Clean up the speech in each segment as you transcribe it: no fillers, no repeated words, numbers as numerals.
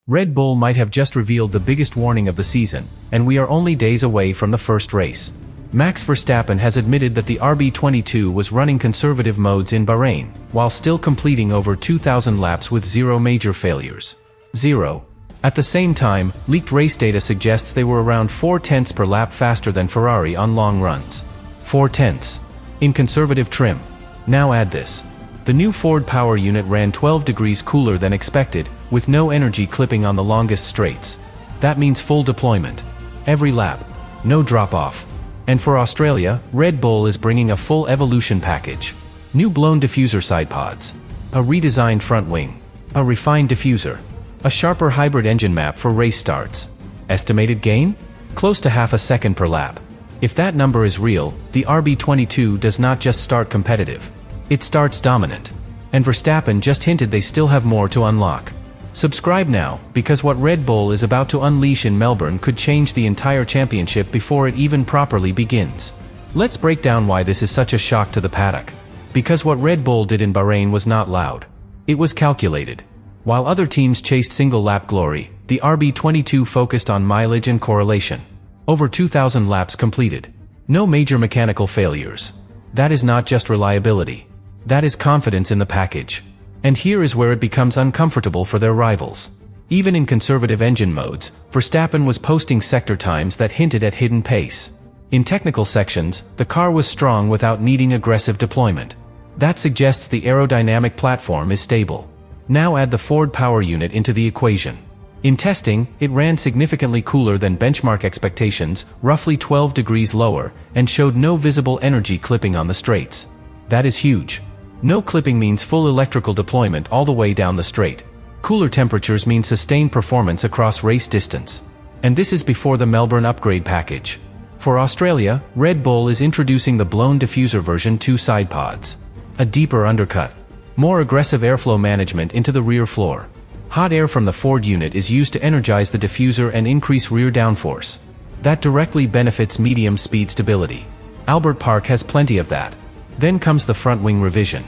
Red Bull might have just revealed the biggest warning of the season, and we are only days away from the first race. Max Verstappen has admitted that the RB22 was running conservative modes in Bahrain, while still completing over 2,000 laps with zero major failures. Zero. At the same time, leaked race data suggests they were around 4/10ths per lap faster than Ferrari on long runs. 4/10ths. In conservative trim. Now add this. The new Ford power unit ran 12 degrees cooler than expected, with no energy clipping on the longest straights. That means full deployment. Every lap. No drop-off. And for Australia, Red Bull is bringing a full evolution package. New blown diffuser side pods. A redesigned front wing. A refined diffuser. A sharper hybrid engine map for race starts. Estimated gain? Close to half a second per lap. If that number is real, the RB22 does not just start competitive. It starts dominant. And Verstappen just hinted they still have more to unlock. Subscribe now, because what Red Bull is about to unleash in Melbourne could change the entire championship before it even properly begins. Let's break down why this is such a shock to the paddock. Because what Red Bull did in Bahrain was not loud. It was calculated. While other teams chased single-lap glory, the RB22 focused on mileage and correlation. Over 2,000 laps completed. No major mechanical failures. That is not just reliability. That is confidence in the package. And here is where it becomes uncomfortable for their rivals. Even in conservative engine modes, Verstappen was posting sector times that hinted at hidden pace. In technical sections, the car was strong without needing aggressive deployment. That suggests the aerodynamic platform is stable. Now add the Ford power unit into the equation. In testing, it ran significantly cooler than benchmark expectations, roughly 12 degrees lower, and showed no visible energy clipping on the straights. That is huge. No clipping means full electrical deployment all the way down the straight. Cooler temperatures mean sustained performance across race distance. And this is before the Melbourne upgrade package. For Australia, Red Bull is introducing the blown diffuser version 2 side pods. A deeper undercut. More aggressive airflow management into the rear floor. Hot air from the Ford unit is used to energize the diffuser and increase rear downforce. That directly benefits medium speed stability. Albert Park has plenty of that. Then comes the front wing revision.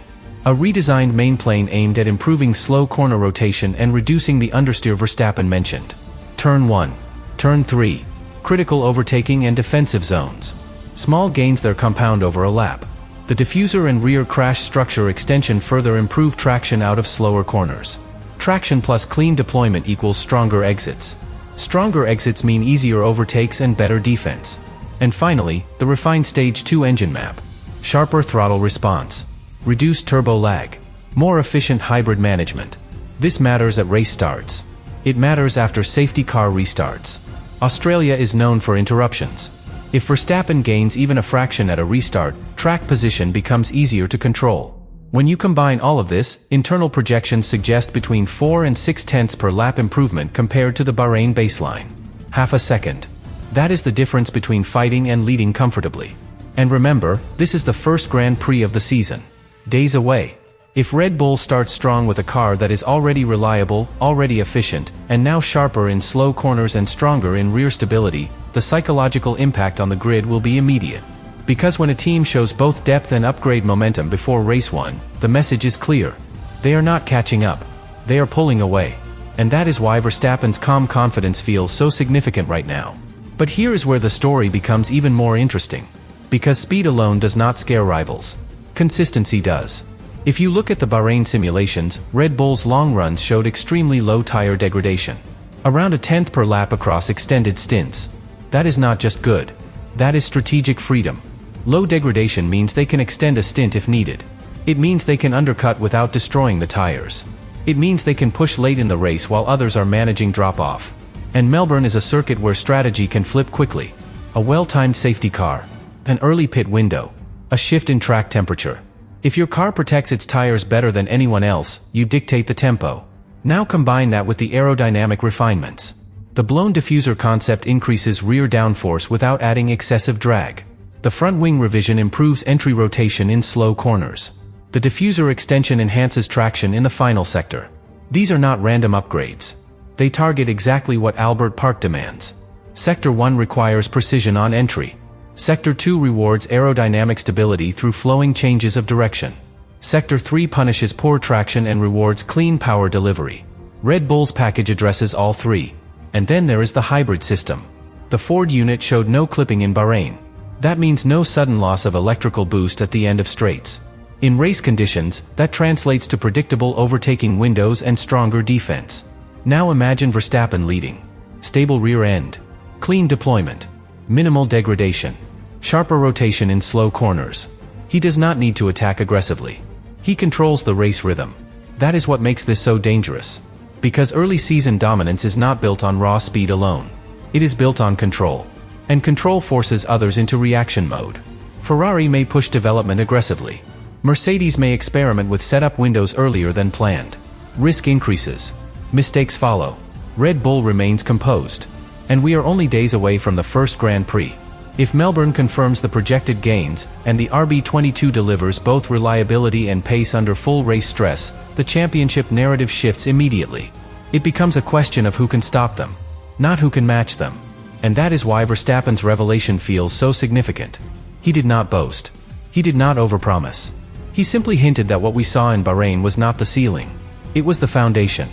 A redesigned main plane aimed at improving slow corner rotation and reducing the understeer Verstappen mentioned. Turn 1. Turn 3. Critical overtaking and defensive zones. Small gains there compound over a lap. The diffuser and rear crash structure extension further improve traction out of slower corners. Traction plus clean deployment equals stronger exits. Stronger exits mean easier overtakes and better defense. And finally, the refined Stage 2 engine map. Sharper throttle response. Reduced turbo lag. More efficient hybrid management. This matters at race starts. It matters after safety car restarts. Australia is known for interruptions. If Verstappen gains even a fraction at a restart, track position becomes easier to control. When you combine all of this, internal projections suggest between 4 and 6/10ths per lap improvement compared to the Bahrain baseline. Half a second. That is the difference between fighting and leading comfortably. And remember, this is the first Grand Prix of the season. Days away. If Red Bull starts strong with a car that is already reliable, already efficient, and now sharper in slow corners and stronger in rear stability, the psychological impact on the grid will be immediate. Because when a team shows both depth and upgrade momentum before race 1, the message is clear. They are not catching up. They are pulling away. And that is why Verstappen's calm confidence feels so significant right now. But here is where the story becomes even more interesting. Because speed alone does not scare rivals. Consistency does. If you look at the Bahrain simulations, Red Bull's long runs showed extremely low tire degradation. Around a tenth per lap across extended stints. That is not just good. That is strategic freedom. Low degradation means they can extend a stint if needed. It means they can undercut without destroying the tires. It means they can push late in the race while others are managing drop-off. And Melbourne is a circuit where strategy can flip quickly. A well-timed safety car. An early pit window. A shift in track temperature. If your car protects its tires better than anyone else, you dictate the tempo. Now combine that with the aerodynamic refinements. The blown diffuser concept increases rear downforce without adding excessive drag. The front wing revision improves entry rotation in slow corners. The diffuser extension enhances traction in the final sector. These are not random upgrades. They target exactly what Albert Park demands. Sector 1 requires precision on entry. Sector 2 rewards aerodynamic stability through flowing changes of direction. Sector 3 punishes poor traction and rewards clean power delivery. Red Bull's package addresses all three. And then there is the hybrid system. The Ford unit showed no clipping in Bahrain. That means no sudden loss of electrical boost at the end of straights. In race conditions, that translates to predictable overtaking windows and stronger defense. Now imagine Verstappen leading. Stable rear end. Clean deployment. Minimal degradation. Sharper rotation in slow corners. He does not need to attack aggressively. He controls the race rhythm. That is what makes this so dangerous. Because early season dominance is not built on raw speed alone. It is built on control. And control forces others into reaction mode. Ferrari may push development aggressively. Mercedes may experiment with setup windows earlier than planned. Risk increases. Mistakes follow. Red Bull remains composed. And we are only days away from the first Grand Prix. If Melbourne confirms the projected gains, and the RB22 delivers both reliability and pace under full race stress, the championship narrative shifts immediately. It becomes a question of who can stop them, not who can match them. And that is why Verstappen's revelation feels so significant. He did not boast. He did not overpromise. He simply hinted that what we saw in Bahrain was not the ceiling. It was the foundation.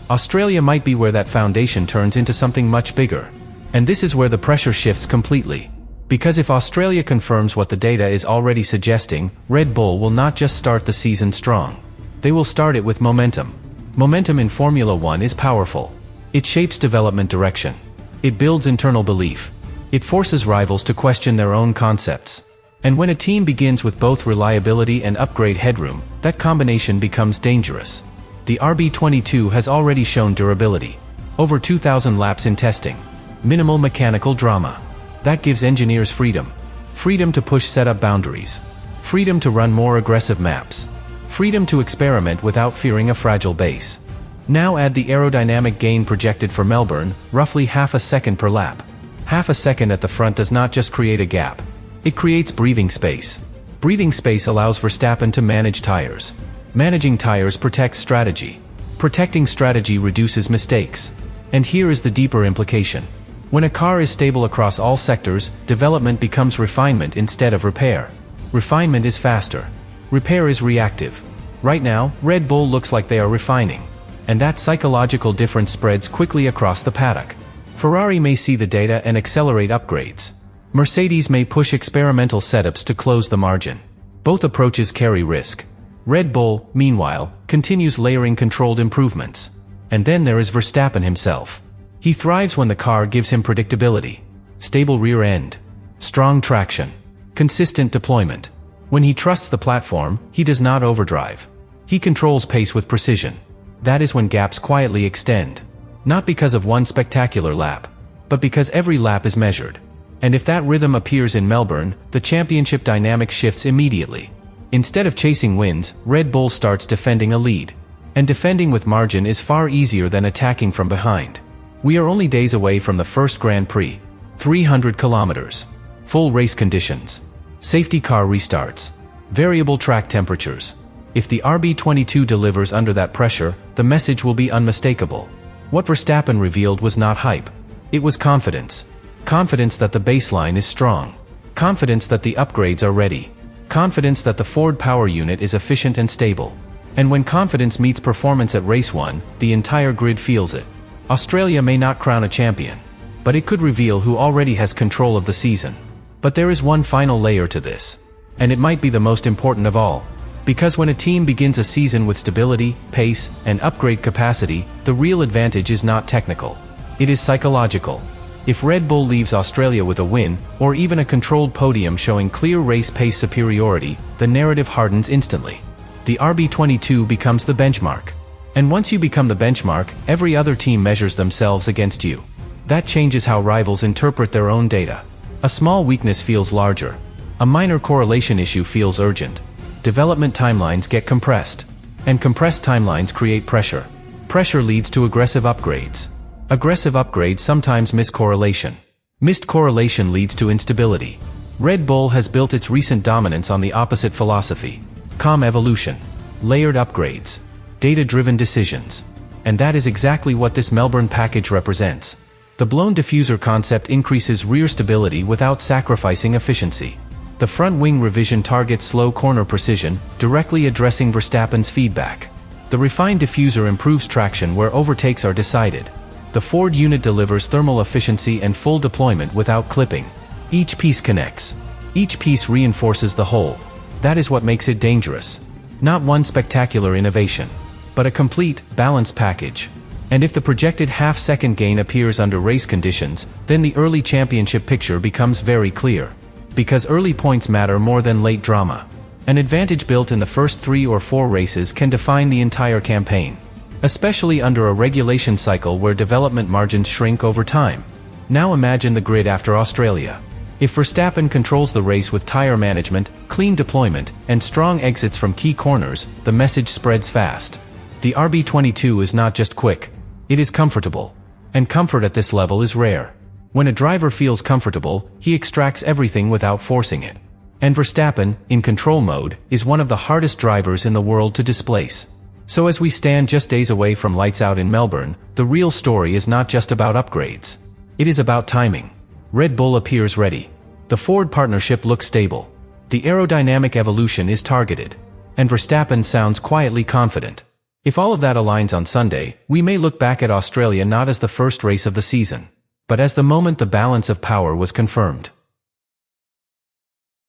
Australia might be where that foundation turns into something much bigger. And this is where the pressure shifts completely. Because if Australia confirms what the data is already suggesting, Red Bull will not just start the season strong. They will start it with momentum. Momentum in Formula One is powerful. It shapes development direction. It builds internal belief. It forces rivals to question their own concepts. And when a team begins with both reliability and upgrade headroom, that combination becomes dangerous. The RB22 has already shown durability. Over 2,000 laps in testing. Minimal mechanical drama. That gives engineers freedom. Freedom to push setup boundaries. Freedom to run more aggressive maps. Freedom to experiment without fearing a fragile base. Now add the aerodynamic gain projected for Melbourne, roughly half a second per lap. Half a second at the front does not just create a gap. It creates breathing space. Breathing space allows Verstappen to manage tires. Managing tires protects strategy. Protecting strategy reduces mistakes. And here is the deeper implication. When a car is stable across all sectors, development becomes refinement instead of repair. Refinement is faster. Repair is reactive. Right now, Red Bull looks like they are refining. And that psychological difference spreads quickly across the paddock. Ferrari may see the data and accelerate upgrades. Mercedes may push experimental setups to close the margin. Both approaches carry risk. Red Bull, meanwhile, continues layering controlled improvements. And then there is Verstappen himself. He thrives when the car gives him predictability. Stable rear end. Strong traction. Consistent deployment. When he trusts the platform, he does not overdrive. He controls pace with precision. That is when gaps quietly extend. Not because of one spectacular lap, but because every lap is measured. And if that rhythm appears in Melbourne, the championship dynamic shifts immediately. Instead of chasing wins, Red Bull starts defending a lead. And defending with margin is far easier than attacking from behind. We are only days away from the first Grand Prix. 300 kilometers. Full race conditions. Safety car restarts. Variable track temperatures. If the RB22 delivers under that pressure, the message will be unmistakable. What Verstappen revealed was not hype. It was confidence. Confidence that the baseline is strong. Confidence that the upgrades are ready. Confidence that the Ford power unit is efficient and stable. And when confidence meets performance at race 1, the entire grid feels it. Australia may not crown a champion, but it could reveal who already has control of the season. But there is one final layer to this. And it might be the most important of all. Because when a team begins a season with stability, pace, and upgrade capacity, the real advantage is not technical. It is psychological. If Red Bull leaves Australia with a win, or even a controlled podium showing clear race pace superiority, the narrative hardens instantly. The RB22 becomes the benchmark. And once you become the benchmark, every other team measures themselves against you. That changes how rivals interpret their own data. A small weakness feels larger. A minor correlation issue feels urgent. Development timelines get compressed. And compressed timelines create pressure. Pressure leads to aggressive upgrades. Aggressive upgrades sometimes miss correlation. Missed correlation leads to instability. Red Bull has built its recent dominance on the opposite philosophy. Calm evolution. Layered upgrades. Data-driven decisions. And that is exactly what this Melbourne package represents. The blown diffuser concept increases rear stability without sacrificing efficiency. The front wing revision targets slow corner precision, directly addressing Verstappen's feedback. The refined diffuser improves traction where overtakes are decided. The Ford unit delivers thermal efficiency and full deployment without clipping. Each piece connects. Each piece reinforces the whole. That is what makes it dangerous. Not one spectacular innovation, but a complete, balanced package. And if the projected half-second gain appears under race conditions, then the early championship picture becomes very clear. Because early points matter more than late drama. An advantage built in the first 3 or 4 races can define the entire campaign. Especially under a regulation cycle where development margins shrink over time. Now imagine the grid after Australia. If Verstappen controls the race with tire management, clean deployment, and strong exits from key corners, the message spreads fast. The RB22 is not just quick. It is comfortable. And comfort at this level is rare. When a driver feels comfortable, he extracts everything without forcing it. And Verstappen, in control mode, is one of the hardest drivers in the world to displace. So as we stand just days away from lights out in Melbourne, the real story is not just about upgrades. It is about timing. Red Bull appears ready. The Ford partnership looks stable. The aerodynamic evolution is targeted. And Verstappen sounds quietly confident. If all of that aligns on Sunday, we may look back at Australia not as the first race of the season, but as the moment the balance of power was confirmed.